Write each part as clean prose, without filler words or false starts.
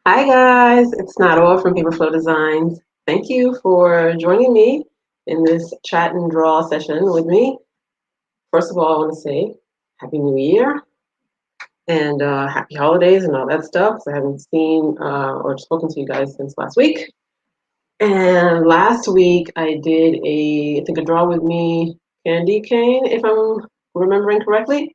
Hi guys, it's Nado from Paperflow Designs. Thank you for joining me in this chat and draw session with me. First of all, I want to say Happy New Year and Happy Holidays and all that stuff. I haven't seen or spoken to you guys since last week. And last week I did I think a draw with me candy cane, if I'm remembering correctly.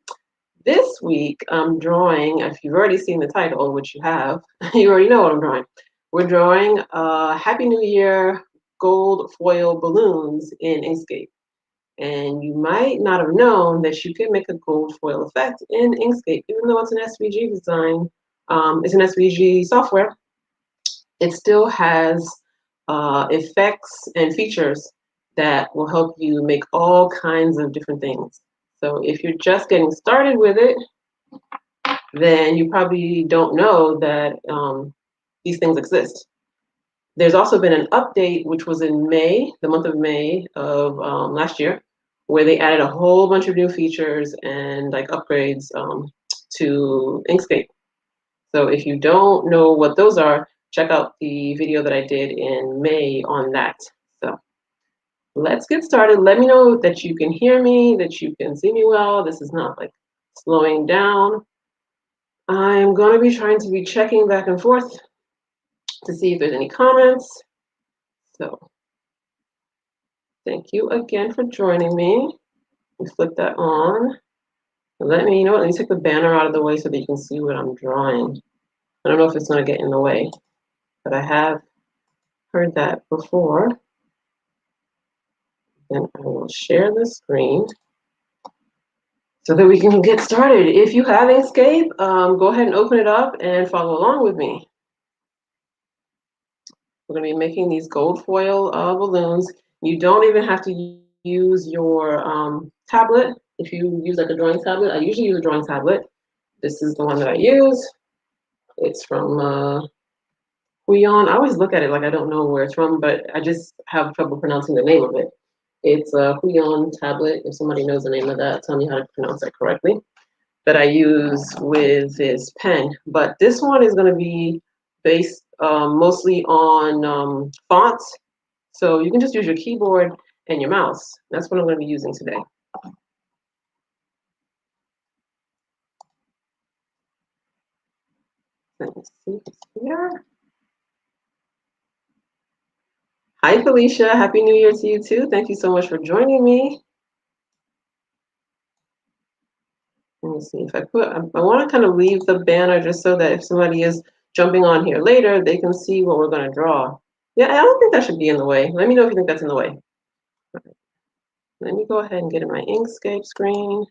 This week, I'm drawing, if you've already seen the title, which you have, you already know what I'm drawing. We're drawing Happy New Year gold foil balloons in Inkscape. And you might not have known that you can make a gold foil effect in Inkscape, even though it's an SVG design, it's an SVG software, it still has effects and features that will help you make all kinds of different things. So if you're just getting started with it, then you probably don't know that these things exist. There's also been an update, which was in May, the month of May of last year, where they added a whole bunch of new features and like upgrades to Inkscape. So if you don't know what those are, check out the video that I did in May on that. So let's get started. Let me know that you can hear me, that you can see me well. This is not like slowing down. I'm going to be trying to be checking back and forth to see if there's any comments. So thank you again for joining me. Let's flip that on. Let me know. Let me take the banner out of the way so that you can see what I'm drawing. I don't know if it's going to get in the way, but I have heard that before. Then I will share the screen so that we can get started. If you have Inkscape, go ahead and open it up and follow along with me. We're going to be making these gold foil balloons. You don't even have to use your tablet. If you use like a drawing tablet, I usually use a drawing tablet. This is the one that I use. It's from Huion. I always look at it like I don't know where it's from, but I just have trouble pronouncing the name of it. It's a Huion tablet. If somebody knows the name of that, tell me how to pronounce that correctly. That I use with this pen. But this one is going to be based mostly on fonts. So you can just use your keyboard and your mouse. That's what I'm going to be using today. Let me see here. Hi, Felicia. Happy New Year to you too. Thank you so much for joining me. Let me see if I want to kind of leave the banner just so that if somebody is jumping on here later, they can see what we're going to draw. Yeah, I don't think that should be in the way. Let me know if you think that's in the way. Right. Let me go ahead and get in my Inkscape screen.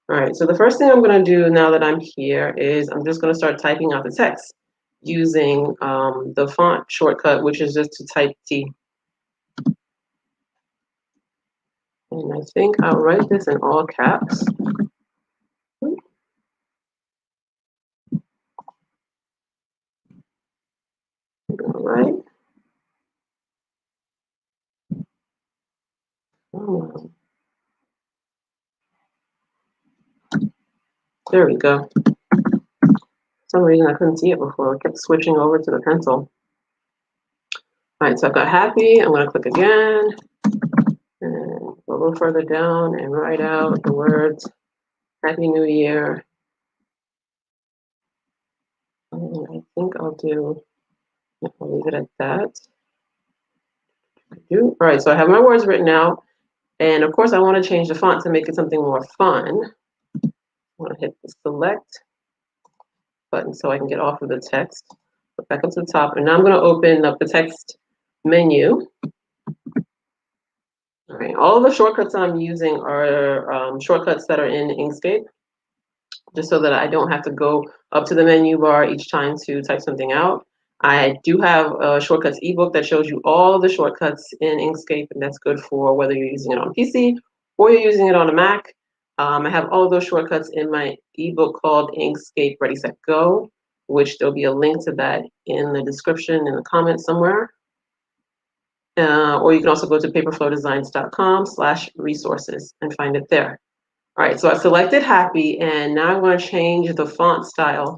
All right, so the first thing I'm going to do now that I'm here is I'm just going to start typing out the text using the font shortcut, which is just to type T. And I think I'll write this in all caps. All right. Oh, there we go. For some reason I couldn't see it before. I kept switching over to the pencil. All right, so I've got happy. I'm going to click again and go a little further down and write out the words Happy New Year. And I think I'll leave it at that. All right, so I have my words written out. And of course, I want to change the font to make it something more fun. I want to hit the select button so I can get off of the text. Go back up to the top. And now I'm going to open up the text menu. All right, all the shortcuts I'm using are shortcuts that are in Inkscape, just so that I don't have to go up to the menu bar each time to type something out. I do have a shortcuts ebook that shows you all the shortcuts in Inkscape, and that's good for whether you're using it on PC or you're using it on a Mac. I have all of those shortcuts in my ebook called Inkscape Ready, Set, Go, which there'll be a link to that in the description in the comments somewhere. Or you can also go to paperflowdesigns.com/resources and find it there. All right, so I selected happy, and now I'm going to change the font style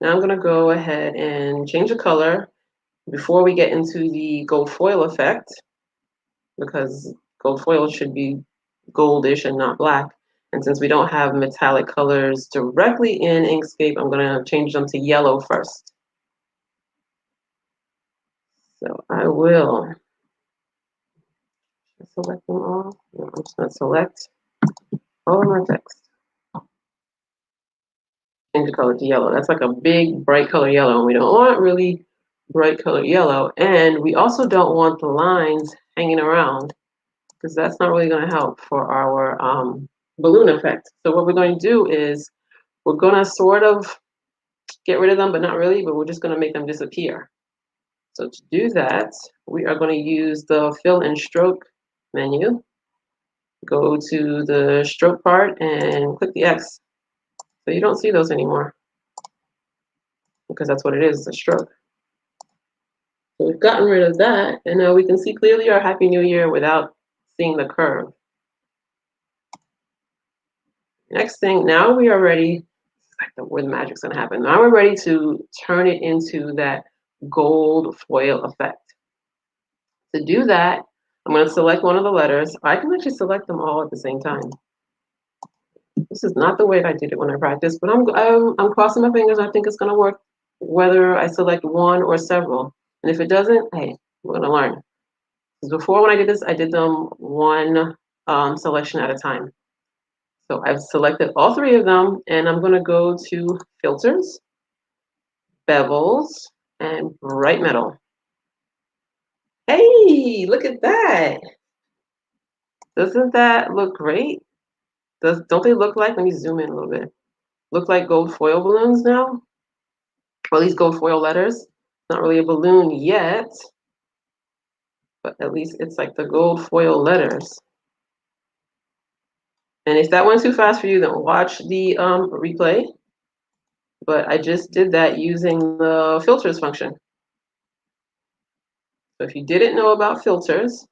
Now I'm going to go ahead and change the color before we get into the gold foil effect, because gold foil should be goldish and not black. And since we don't have metallic colors directly in Inkscape, I'm going to change them to yellow first. So I will select them all. No, I'm just going to select all of my text. Change the color to yellow. That's like a big bright color yellow, and we don't want really bright color yellow. And we also don't want the lines hanging around, because that's not really going to help for our balloon effect. So what we're going to do is we're going to sort of get rid of them, but not really, but we're just going to make them disappear. So to do that, we are going to use the fill and stroke menu. Go to the stroke part and click the X. So you don't see those anymore, because that's what it is, a stroke. So we've gotten rid of that, and now we can see clearly our Happy New Year without seeing the curve. Next thing, now we are ready, where the magic's gonna happen. Now we're ready to turn it into that gold foil effect. To do that, I'm gonna select one of the letters. I can actually select them all at the same time. This is not the way I did it when I practiced, but I'm crossing my fingers. I think it's gonna work whether I select one or several. And if it doesn't, hey, we're gonna learn. Because before, when I did this, I did them one selection at a time. So I've selected all three of them, and I'm gonna go to filters, bevels, and bright metal. Hey, look at that. Doesn't that look great? Don't they look like, let me zoom in a little bit, look like gold foil balloons now? Or at least gold foil letters. Not really a balloon yet, but at least it's like the gold foil letters. And if that went too fast for you, then watch the replay. But I just did that using the filters function. So if you didn't know about filters,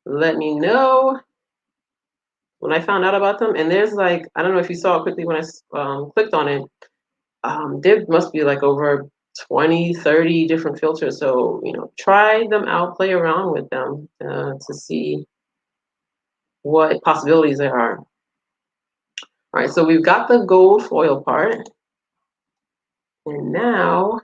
let me know when I found out about them. And there's like, I don't know if you saw it quickly when I clicked on it, there must be like over 20, 30 different filters. So, try them out, play around with them to see what possibilities there are. All right, so we've got the gold foil part. And now,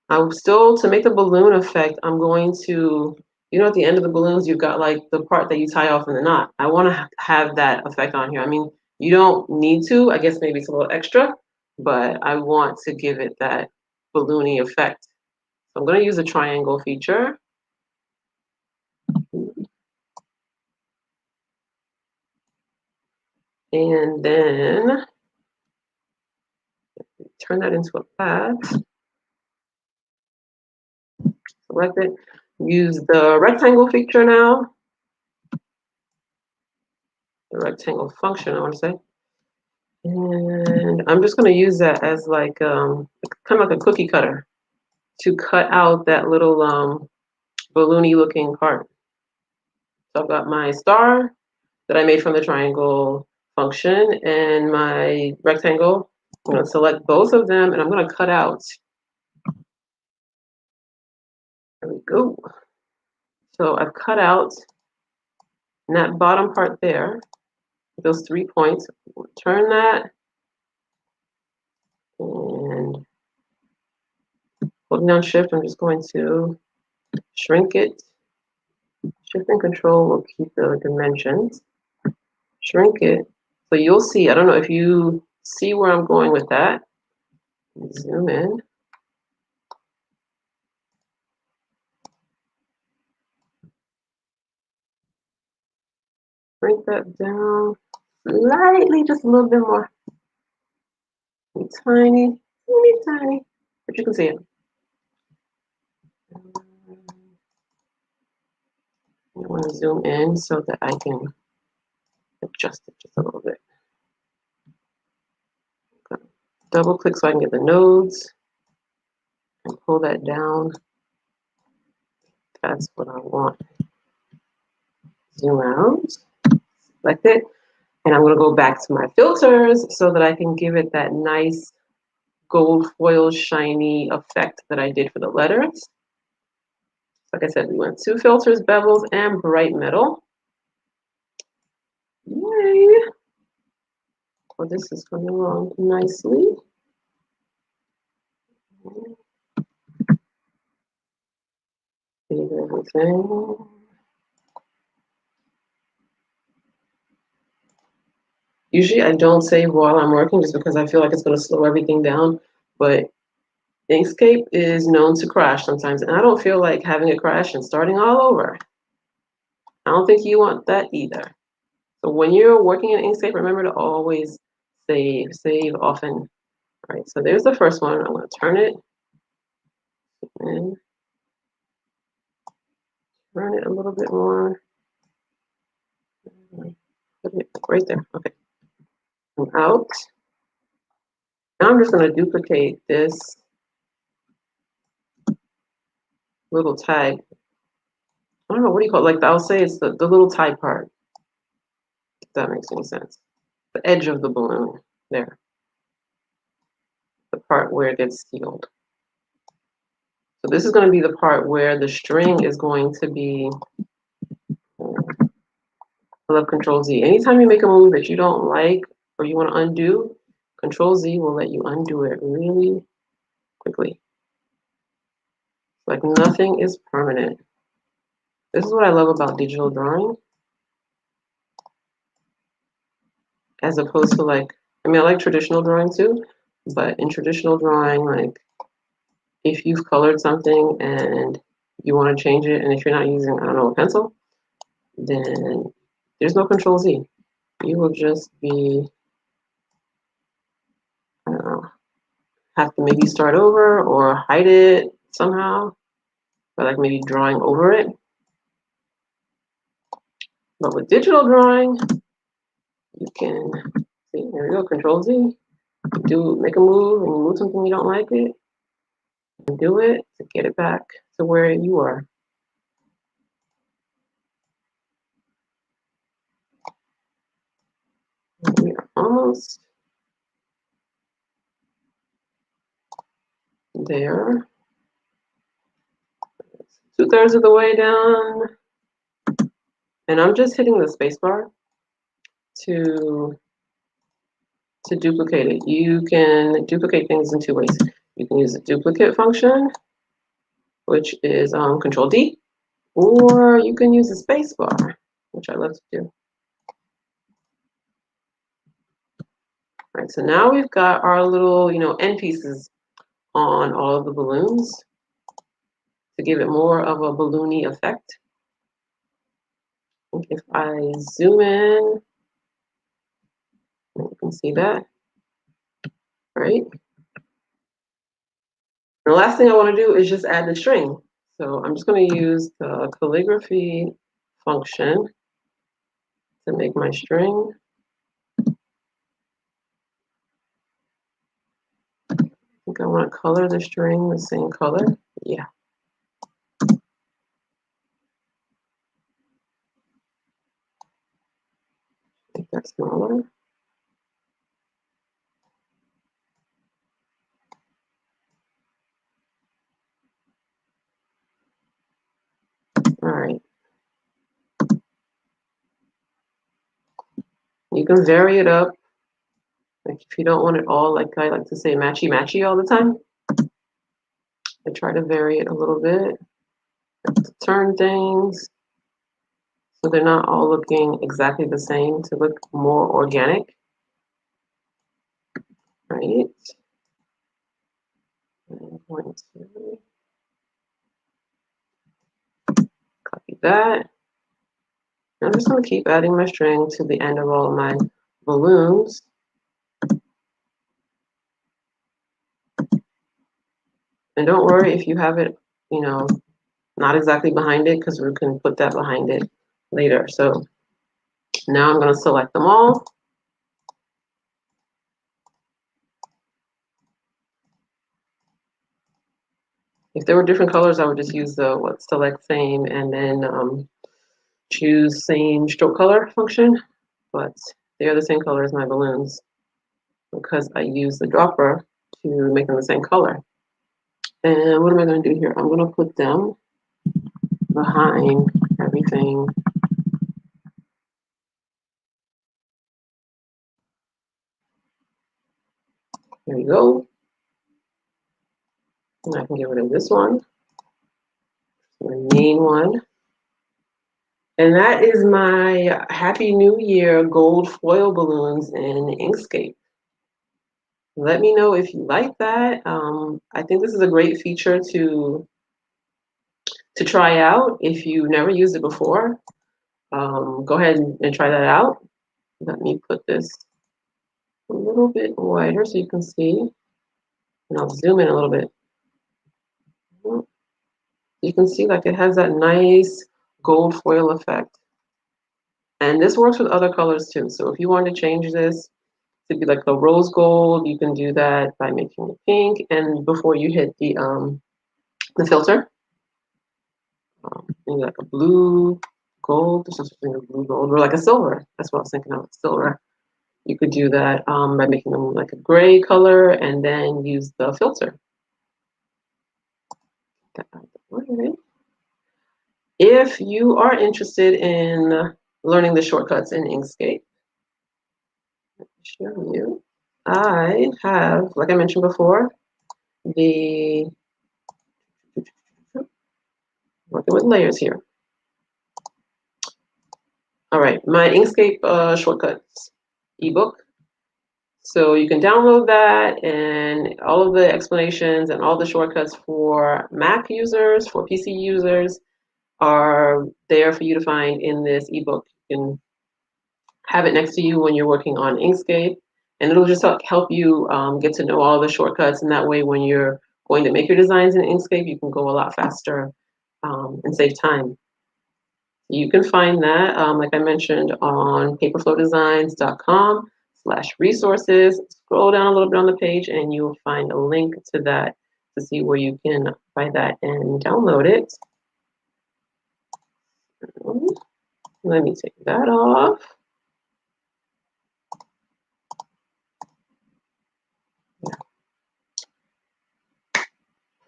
to make the balloon effect, I'm going to, at the end of the balloons, you've got like the part that you tie off in the knot. I want to have that effect on here. I mean, you don't need to. I guess maybe it's a little extra, but I want to give it that balloony effect. So I'm going to use the triangle feature. And then turn that into a path. Select it. Use the rectangle feature now. The rectangle function, I want to say. And I'm just going to use that as like kind of like a cookie cutter to cut out that little balloony looking part. So I've got my star that I made from the triangle function and my rectangle. I'm going to select both of them and I'm going to cut out. There we go. So I've cut out in that bottom part there, those 3 points. Turn that and holding down shift, I'm just going to shrink it. Shift and control will keep the dimensions. Shrink it. So you'll see, I don't know if you see where I'm going with that. Zoom in. Shrink that down slightly, just a little bit more. Tiny, tiny, but you can see it. I want to zoom in so that I can adjust it just a little bit. Okay. Double click so I can get the nodes and pull that down. That's what I want. Zoom out, select it, and I'm going to go back to my filters so that I can give it that nice gold foil shiny effect that I did for the letters. Like I said, we went 2 filters, bevels, and bright metal. Yay! Well, this is coming along nicely. Save everything. Usually I don't save while I'm working just because I feel like it's going to slow everything down, but Inkscape is known to crash sometimes, and I don't feel like having it crash and starting all over. I don't think you want that either. So when you're working in Inkscape, remember to always save often. All right, so there's the first one. I'm going to turn it and turn it a little bit more. Put it right there. Okay. I'm out. Now I'm just going to duplicate this little tag. I don't know, what do you call it? Like, I'll say it's the little tag part, if that makes any sense. The edge of the balloon, there. The part where it gets sealed. So this is going to be the part where the string is going to be, I love Control Z. Anytime you make a move that you don't like or you want to undo, Control Z will let you undo it really quickly. Like nothing is permanent. This is what I love about digital drawing. As opposed to like, I mean, I like traditional drawing too, but in traditional drawing, like if you've colored something and you want to change it, and if you're not using, I don't know, a pencil, then there's no Control Z. You will just be, I don't know, have to maybe start over or hide it somehow, or like maybe drawing over it. But with digital drawing, you can, see, there we go, Control Z. Make a move and you move something you don't like it, and do it to get it back to where you are. We are almost there. 2/3 of the way down. And I'm just hitting the space bar to duplicate it. You can duplicate things in 2 ways. You can use the duplicate function, which is Control D, or you can use the space bar, which I love to do. All right, so now we've got our little, end pieces on all of the balloons to give it more of a balloony effect. If I zoom in, you can see that, right? The last thing I want to do is just add the string. So I'm just going to use the calligraphy function to make my string. I think I want to color the string the same color. Yeah. Make that smaller. All right. You can vary it up. Like if you don't want it all, like I like to say, matchy-matchy all the time, I try to vary it a little bit. To turn things so they're not all looking exactly the same, to look more organic. Right. I'm going to copy that. I'm just going to keep adding my string to the end of all of my balloons. And don't worry if you have it, not exactly behind it, because we can put that behind it later. So now I'm going to select them all. If there were different colors, I would just use the select same and then choose same stroke color function. But they are the same color as my balloons because I use the dropper to make them the same color. And what am I going to do here? I'm going to put them behind everything. There you go. And I can get rid of this one, the main one. And that is my Happy New Year gold foil balloons in Inkscape. Let me know if you like that. I think this is a great feature to try out if you've never used it before. Go ahead and try that out. Let me put this a little bit wider so you can see. And I'll zoom in a little bit. You can see like it has that nice gold foil effect. And this works with other colors too. So if you want to change this to be like a rose gold, you can do that by making it pink. And before you hit the filter, maybe like a blue gold, there's something like blue gold, or like a silver. That's what I was thinking of, silver. You could do that by making them like a gray color and then use the filter. If you are interested in learning the shortcuts in Inkscape, let me show you. I have, like I mentioned before, the working with layers here. All right, my Inkscape shortcuts ebook. So you can download that, and all of the explanations and all the shortcuts for Mac users, for PC users, are there for you to find in this ebook. You can have it next to you when you're working on Inkscape, and it'll just help you get to know all the shortcuts, and that way when you're going to make your designs in Inkscape, you can go a lot faster and save time. You can find that, like I mentioned, on paperflowdesigns.com/resources. Scroll down a little bit on the page and you'll find a link to that to see where you can find that and download it. Let me take that off.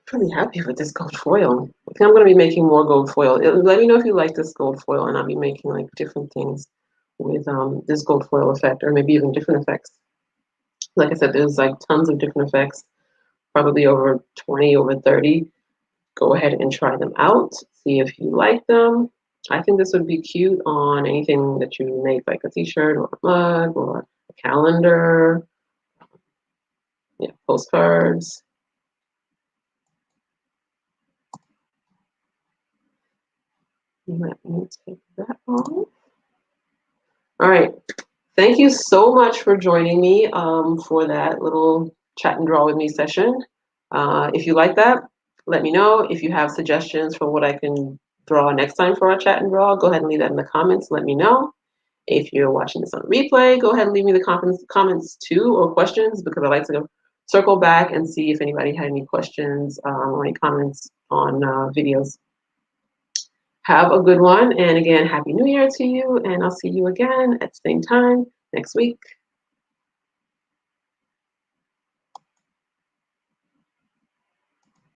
Pretty happy with this gold foil. I think I'm going to be making more gold foil. Let me know if you like this gold foil, and I'll be making like different things with this gold foil effect, or maybe even different effects. Like I said, there's like tons of different effects, probably over 20, over 30. Go ahead and try them out. See if you like them. I think this would be cute on anything that you make, like a t-shirt or a mug or a calendar, yeah, postcards. Let me take that off. All right. Thank you so much for joining me for that little chat and draw with me session. If you like that, let me know. If you have suggestions for what I can draw next time for our chat and draw, go ahead and leave that in the comments. Let me know. If you're watching this on replay, go ahead and leave me the comments too, or questions, because I like to circle back and see if anybody had any questions or any comments on videos. Have a good one. And again, Happy New Year to you. And I'll see you again at the same time next week.